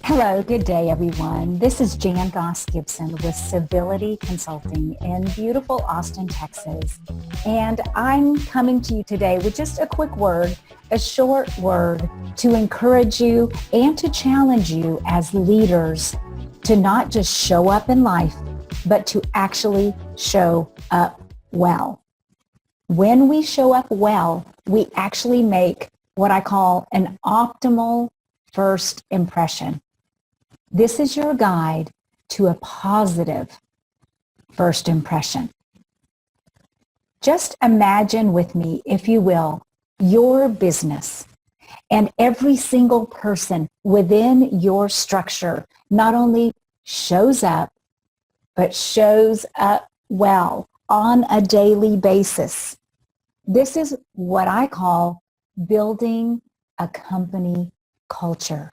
Hello, good day, everyone. This is Jan Goss-Gibson with Civility Consulting in beautiful Austin, Texas. And I'm coming to you today with just a quick word, a short word to encourage you and to challenge you as leaders to not just show up in life, but to actually show up well. When we show up well, we actually make what I call an optimal first impression. This is your guide to a positive first impression. Just imagine with me, if you will, your business and every single person within your structure not only shows up, but shows up well on a daily basis. This is what I call building a company culture.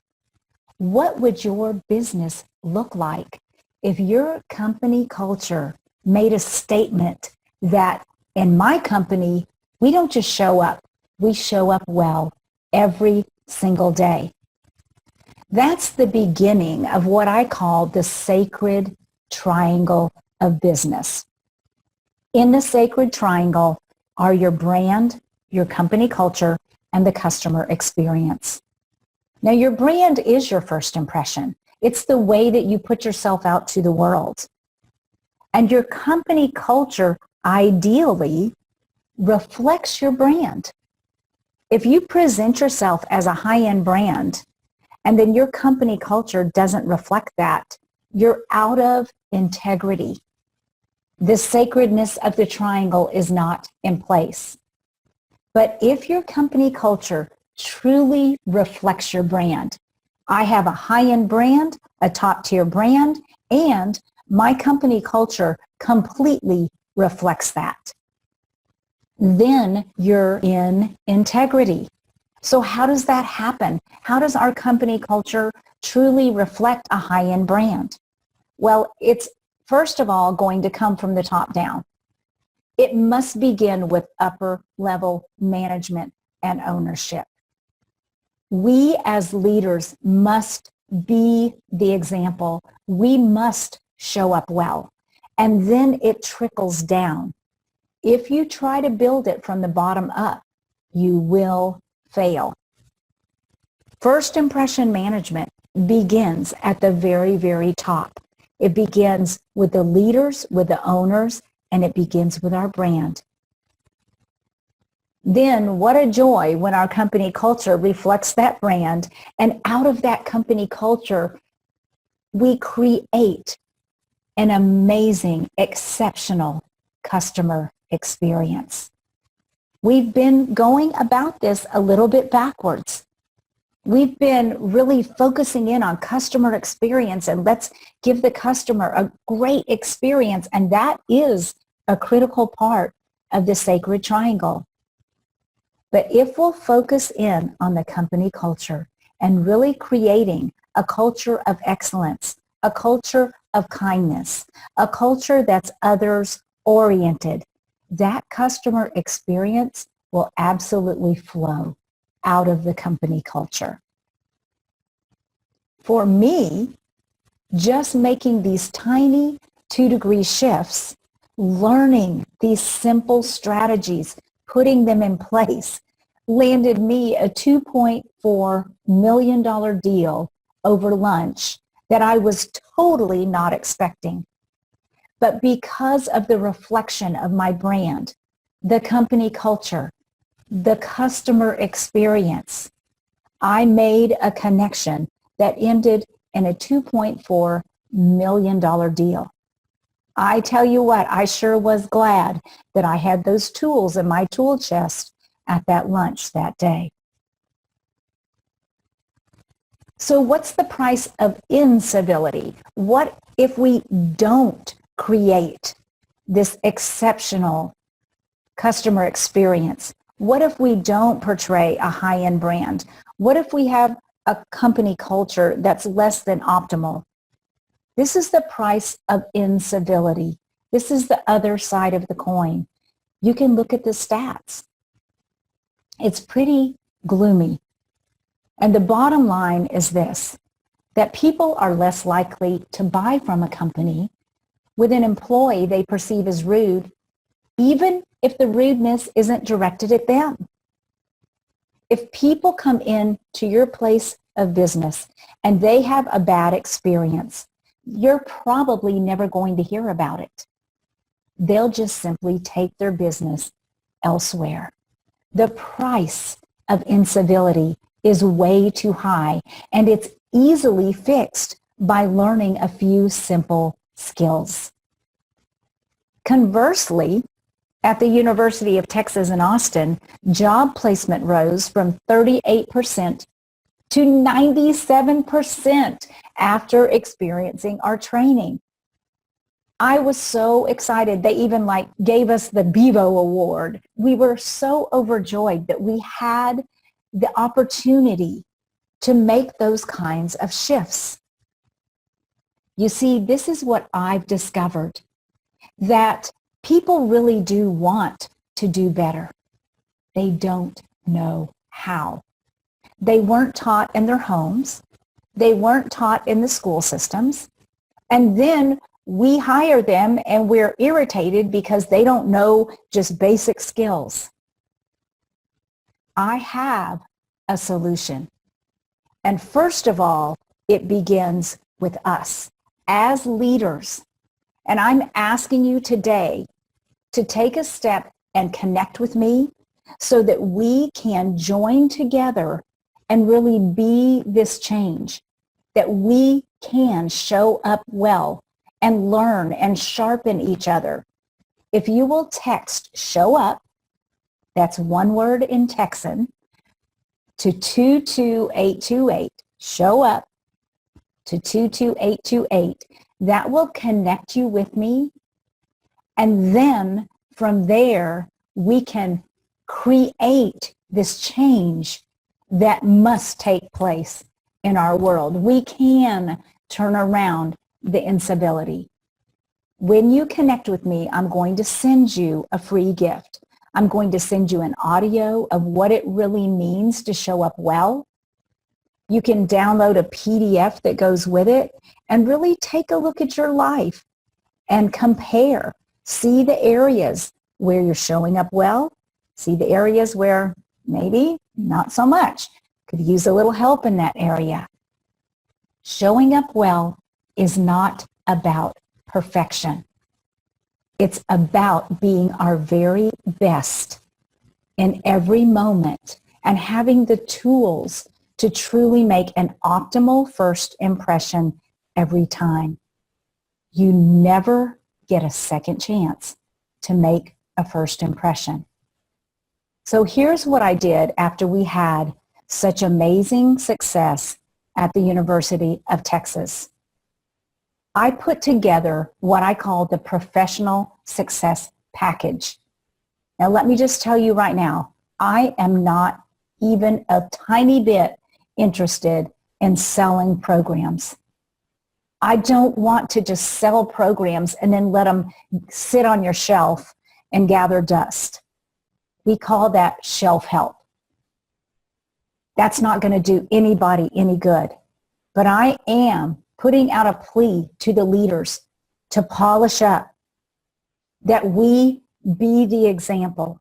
What would your business look like if your company culture made a statement that in my company, we don't just show up, we show up well every single day? That's the beginning of what I call the sacred triangle of business. In the sacred triangle are your brand, your company culture, and the customer experience. Now, your brand is your first impression. It's the way that you put yourself out to the world. And your company culture ideally reflects your brand. If you present yourself as a high-end brand and then your company culture doesn't reflect that, you're out of integrity. The sacredness of the triangle is not in place. But if your company culture truly reflects your brand, I have a high-end brand, a top-tier brand, and my company culture completely reflects that, then you're in integrity. So how does that happen? How does our company culture truly reflect a high-end brand? Well, it's first of all going to come from the top down. It must begin with upper-level management and ownership. We as leaders must be the example. We must show up well. And then it trickles down. If you try to build it from the bottom up, you will fail. First impression management begins at the very, very top. It begins with the leaders, with the owners, and it begins with our brand. Then what a joy when our company culture reflects that brand, and out of that company culture, we create an amazing, exceptional customer experience. We've been going about this a little bit backwards. We've been really focusing in on customer experience and let's give the customer a great experience, and that is a critical part of the sacred triangle. But if we'll focus in on the company culture and really creating a culture of excellence, a culture of kindness, a culture that's others-oriented, that customer experience will absolutely flow out of the company culture. For me, just making these tiny 2-degree shifts, learning these simple strategies, putting them in place, landed me a $2.4 million deal over lunch that I was totally not expecting. But because of the reflection of my brand, the company culture, the customer experience, I made a connection that ended in a $2.4 million deal. I tell you what, I sure was glad that I had those tools in my tool chest at that lunch that day. So what's the price of incivility? What if we don't create this exceptional customer experience? What if we don't portray a high-end brand? What if we have a company culture that's less than optimal? This is the price of incivility. This is the other side of the coin. You can look at the stats. It's pretty gloomy. And the bottom line is this, that people are less likely to buy from a company with an employee they perceive as rude, even if the rudeness isn't directed at them. If people come in to your place of business and they have a bad experience, you're probably never going to hear about it. They'll just simply take their business elsewhere. The price of incivility is way too high, and it's easily fixed by learning a few simple skills. Conversely, at the University of Texas in Austin, job placement rose from 38% to 97% after experiencing our training. I was so excited. They even gave us the Bevo Award. We were so overjoyed that we had the opportunity to make those kinds of shifts. You see, this is what I've discovered, that people really do want to do better. They don't know how. They weren't taught in their homes. They weren't taught in the school systems. And then we hire them and we're irritated because they don't know just basic skills. I have a solution. And first of all, it begins with us as leaders. And I'm asking you today to take a step and connect with me so that we can join together and really be this change, that we can show up well and learn and sharpen each other. If you will text show up, that's one word in Texan, to 22828, show up to 22828, that will connect you with me. And then from there, we can create this change that must take place in our world. We can turn around the incivility. When you connect with me, I'm going to send you a free gift. I'm going to send you an audio of what it really means to show up well. You can download a PDF that goes with it and really take a look at your life and compare. See the areas where you're showing up well. See the areas where maybe not so much. Could use a little help in that area. Showing up well is not about perfection. It's about being our very best in every moment and having the tools to truly make an optimal first impression every time. You never get a second chance to make a first impression. So here's what I did after we had such amazing success at the University of Texas. I put together what I call the professional success package. Now, let me just tell you right now, I am not even a tiny bit interested in selling programs. I don't want to just sell programs and then let them sit on your shelf and gather dust. We call that shelf help. That's not going to do anybody any good. But I am putting out a plea to the leaders to polish up, that we be the example,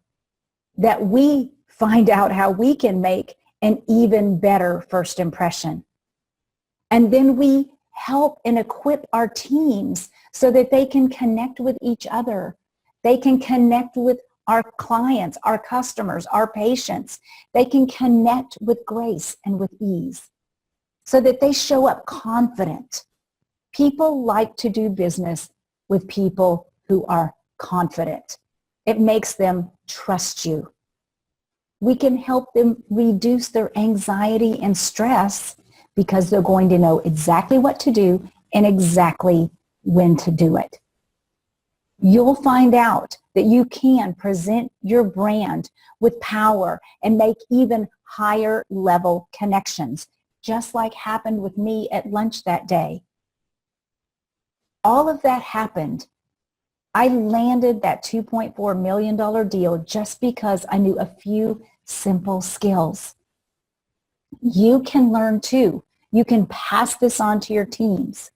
that we find out how we can make an even better first impression. And then we help and equip our teams so that they can connect with each other. They can connect with our clients, our customers, our patients. They can connect with grace and with ease so that they show up confident. People like to do business with people who are confident. It makes them trust you. We can help them reduce their anxiety and stress because they're going to know exactly what to do and exactly when to do it. You'll find out that you can present your brand with power and make even higher level connections, just like happened with me at lunch that day. All of that happened I landed that $2.4 million deal just because I knew a few simple skills. You can learn too. You can pass this on to your teams.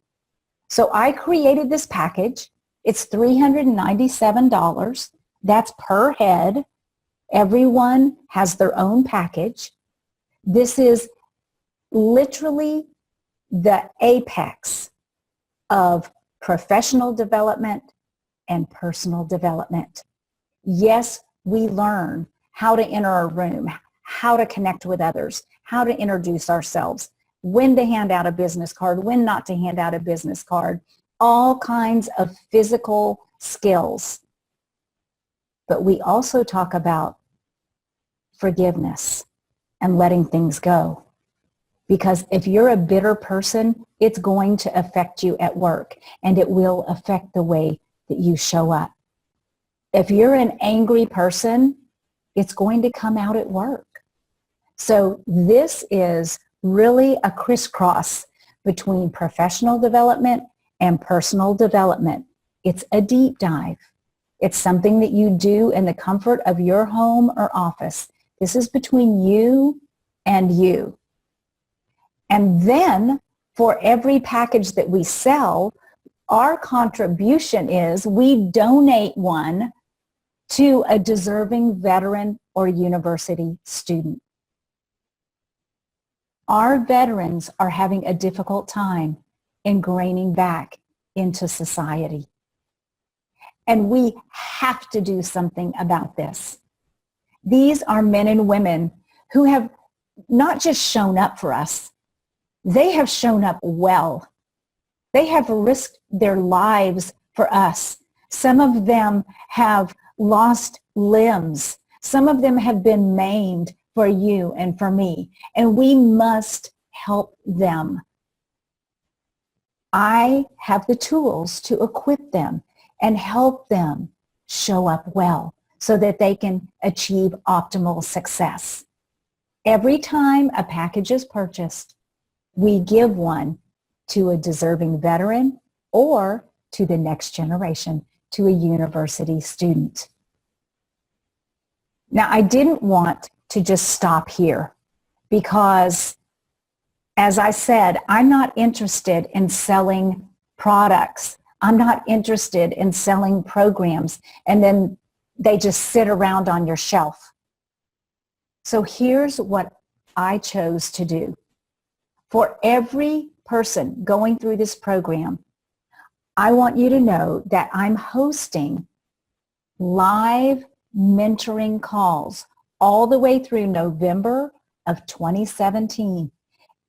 So I created this package. It's $397. That's per head. Everyone has their own package. This is literally the apex of professional development and personal development. Yes, we learn how to enter a room, how to connect with others, how to introduce ourselves, when to hand out a business card, when not to hand out a business card, all kinds of physical skills. But we also talk about forgiveness and letting things go. Because if you're a bitter person, it's going to affect you at work, and it will affect the way that you show up. If you're an angry person, it's going to come out at work. So this is really a crisscross between professional development and personal development. It's a deep dive. It's something that you do in the comfort of your home or office. This is between you and you. And then for every package that we sell, our contribution is we donate one to a deserving veteran or university student. Our veterans are having a difficult time ingraining back into society. And we have to do something about this. These are men and women who have not just shown up for us, they have shown up well. They have risked their lives for us. Some of them have lost limbs. Some of them have been maimed for you and for me, and we must help them. I have the tools to equip them and help them show up well so that they can achieve optimal success. Every time a package is purchased, we give one to a deserving veteran or to the next generation, to a university student. Now, I didn't want to just stop here because, as I said, I'm not interested in selling products. I'm not interested in selling programs and then they just sit around on your shelf. So here's what I chose to do. For every person going through this program, I want you to know that I'm hosting live mentoring calls all the way through November of 2017.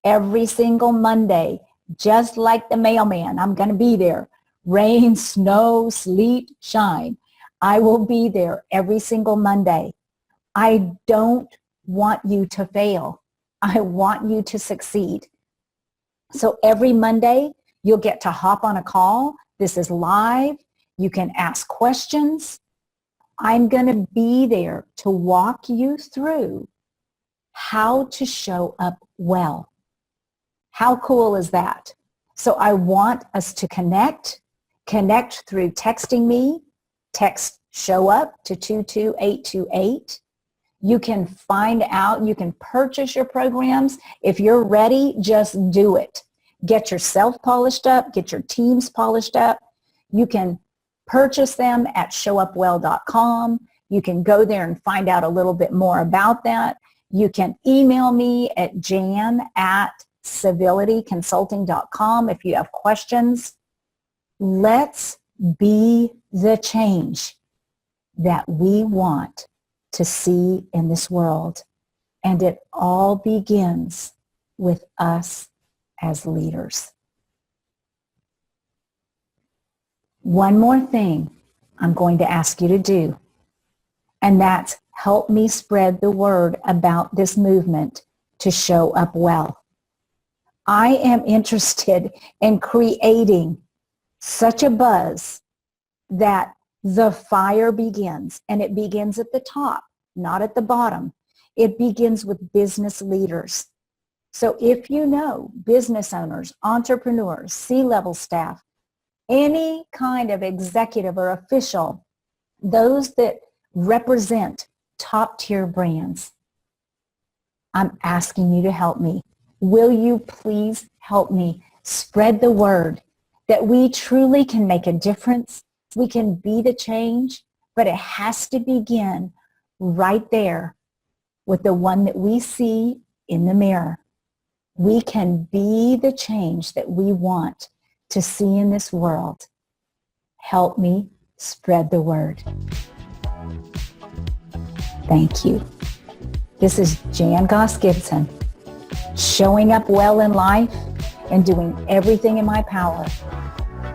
Every single Monday, just like the mailman, I'm going to be there. Rain, snow, sleet, shine. I will be there every single Monday. I don't want you to fail. I want you to succeed. So every Monday, you'll get to hop on a call. This is live. You can ask questions. I'm going to be there to walk you through how to show up well. How cool is that? So I want us to connect through texting me. Text show up to 22828. You can find out, you can purchase your programs. If you're ready, just do it. Get yourself polished up, get your teams polished up. You can purchase them at showupwell.com. You can go there and find out a little bit more about that. You can email me at jan@civilityconsulting.com if you have questions. Let's be the change that we want to see in this world. And it all begins with us as leaders. One more thing I'm going to ask you to do, and that's help me spread the word about this movement to show up well. I am interested in creating such a buzz that the fire begins, and it begins at the top, not at the bottom. It begins with business leaders. So if you know business owners, entrepreneurs, C-level staff, any kind of executive or official, those that represent top-tier brands, I'm asking you to help me. Will you please help me spread the word that we truly can make a difference? We can be the change, but it has to begin right there with the one that we see in the mirror. We can be the change that we want to see in this world. Help me spread the word. Thank you. This is Jan Goss-Gibson, showing up well in life and doing everything in my power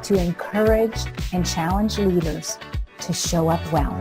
to encourage and challenge leaders to show up well.